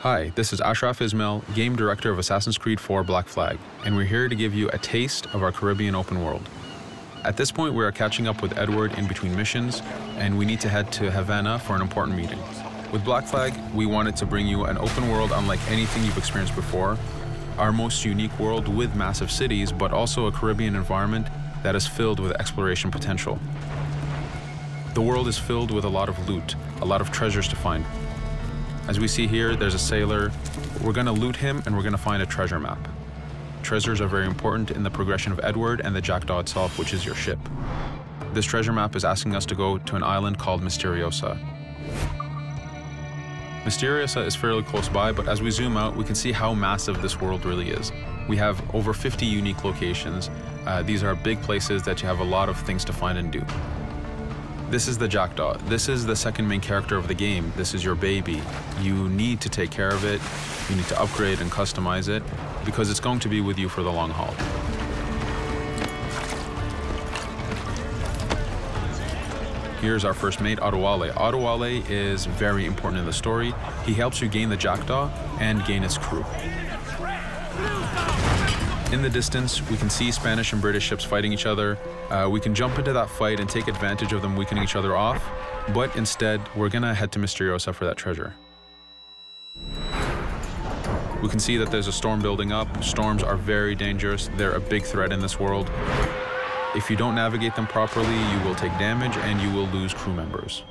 Hi, this is Ashraf Ismail, Game Director of Assassin's Creed 4 Black Flag, and we're here to give you a taste of our Caribbean open world. At this point, we are catching up with Edward in between missions, and we need to head to Havana for an important meeting. With Black Flag, we wanted to bring you an open world unlike anything you've experienced before, our most unique world with massive cities, but also a Caribbean environment that is filled with exploration potential. The world is filled with a lot of loot, a lot of treasures to find. As we see here, there's a sailor. We're gonna loot him and we're gonna find a treasure map. Treasures are very important in the progression of Edward and the Jackdaw itself, which is your ship. This treasure map is asking us to go to an island called Misteriosa. Misteriosa is fairly close by, but as we zoom out, we can see how massive this world really is. We have over 50 unique locations. These are big places that you have a lot of things to find and do. This is the Jackdaw. This is the second main character of the game. This is your baby. You need to take care of it. You need to upgrade and customize it because it's going to be with you for the long haul. Here's our first mate, Adewale. Adewale is very important in the story. He helps you gain the Jackdaw and gain its crew. In the distance, we can see Spanish and British ships fighting each other. We can jump into that fight and take advantage of them weakening each other off, but instead, we're gonna head to Misteriosa for that treasure. We can see that there's a storm building up. Storms are very dangerous. They're a big threat in this world. If you don't navigate them properly, you will take damage and you will lose crew members.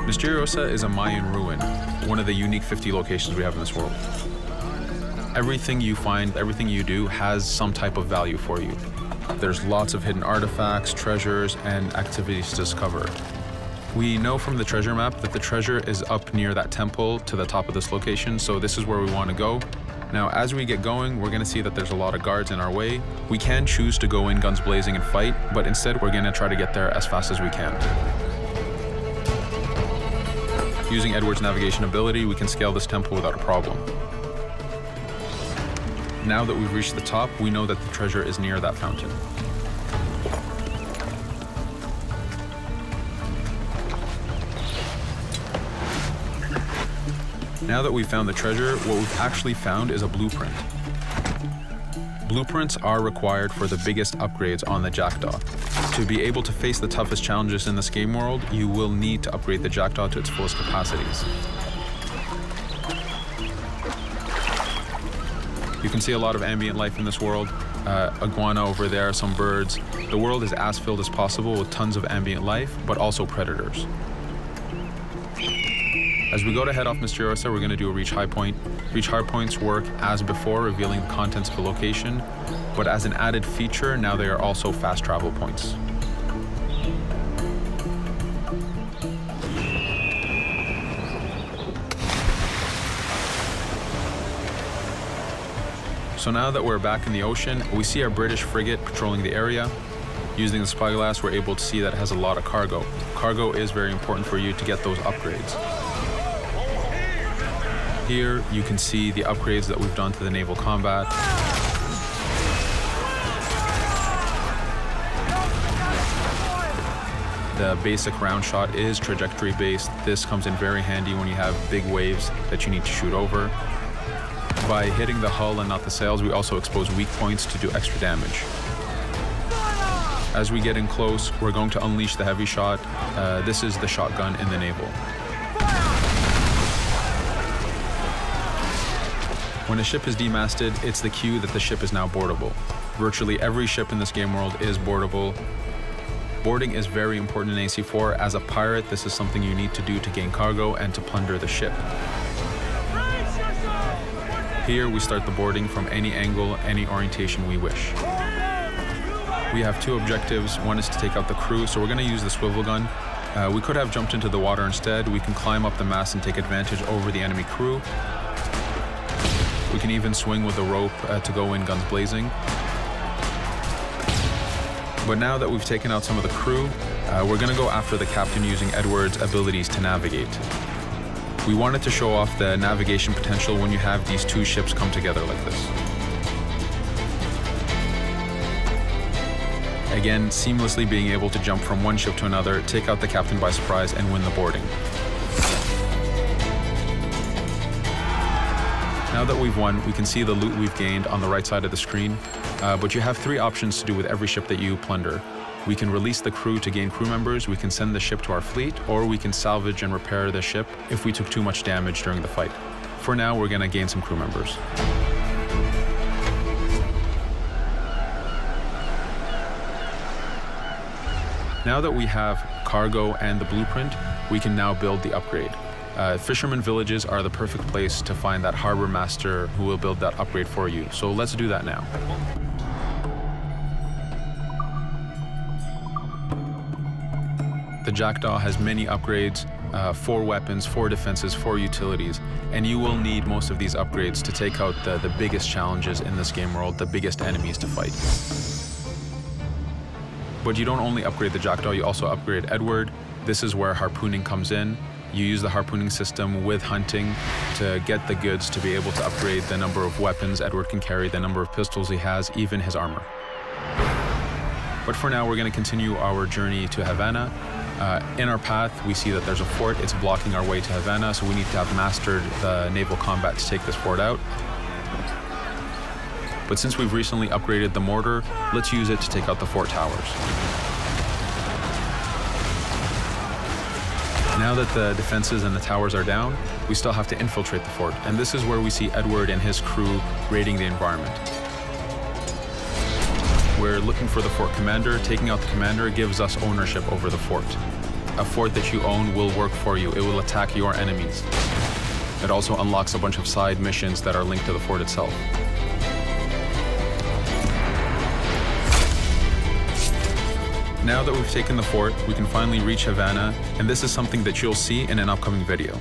Misteriosa is a Mayan ruin, one of the unique 50 locations we have in this world. Everything you find, everything you do has some type of value for you. There's lots of hidden artifacts, treasures, and activities to discover. We know from the treasure map that the treasure is up near that temple to the top of this location, so this is where we want to go. Now, as we get going, we're going to see that there's a lot of guards in our way. We can choose to go in guns blazing and fight, but instead we're going to try to get there as fast as we can. Using Edward's navigation ability, we can scale this temple without a problem. Now that we've reached the top, we know that the treasure is near that fountain. Now that we've found the treasure, what we've actually found is a blueprint. Blueprints are required for the biggest upgrades on the Jackdaw. To be able to face the toughest challenges in this game world, you will need to upgrade the Jackdaw to its fullest capacities. You can see a lot of ambient life in this world. Iguana over there, some birds. The world is as filled as possible with tons of ambient life, but also predators. As we go to head off Misteriosa, we're going to do a reach high point. Reach high points work as before, revealing the contents of a location, but as an added feature, now they are also fast travel points. So now that we're back in the ocean, we see our British frigate patrolling the area. Using the spyglass, we're able to see that it has a lot of cargo. Cargo is very important for you to get those upgrades. Here, you can see the upgrades that we've done to the Naval Combat. The basic round shot is trajectory based. This comes in very handy when you have big waves that you need to shoot over. By hitting the hull and not the sails, we also expose weak points to do extra damage. As we get in close, we're going to unleash the heavy shot. This is the shotgun in the Naval. When a ship is demasted, it's the cue that the ship is now boardable. Virtually every ship in this game world is boardable. Boarding is very important in AC4. As a pirate, this is something you need to do to gain cargo and to plunder the ship. Here, we start the boarding from any angle, any orientation we wish. We have two objectives. One is to take out the crew, so we're going to use the swivel gun. We could have jumped into the water instead. We can climb up the mast and take advantage over the enemy crew. We can even swing with a rope to go in guns blazing. But now that we've taken out some of the crew, we're going to go after the captain using Edward's abilities to navigate. We wanted to show off the navigation potential when you have these two ships come together like this. Again, seamlessly being able to jump from one ship to another, take out the captain by surprise, and win the boarding. Now that we've won, we can see the loot we've gained on the right side of the screen, but you have 3 options to do with every ship that you plunder. We can release the crew to gain crew members, we can send the ship to our fleet, or we can salvage and repair the ship if we took too much damage during the fight. For now, we're going to gain some crew members. Now that we have cargo and the blueprint, we can now build the upgrade. Fisherman villages are the perfect place to find that harbor master who will build that upgrade for you. So let's do that now. The Jackdaw has many upgrades, 4 weapons, 4 defenses, 4 utilities, and you will need most of these upgrades to take out the biggest challenges in this game world, the biggest enemies to fight. But you don't only upgrade the Jackdaw, you also upgrade Edward. This is where harpooning comes in. You use the harpooning system with hunting to get the goods to be able to upgrade the number of weapons Edward can carry, the number of pistols he has, even his armor. But for now, we're going to continue our journey to Havana. In our path, we see that there's a fort. It's blocking our way to Havana, so we need to have mastered the naval combat to take this fort out. But since we've recently upgraded the mortar, let's use it to take out the fort towers. Now that the defenses and the towers are down, we still have to infiltrate the fort, and this is where we see Edward and his crew raiding the environment. We're looking for the fort commander. Taking out the commander gives us ownership over the fort. A fort that you own will work for you. It will attack your enemies. It also unlocks a bunch of side missions that are linked to the fort itself. Now that we've taken the fort, we can finally reach Havana, and this is something that you'll see in an upcoming video.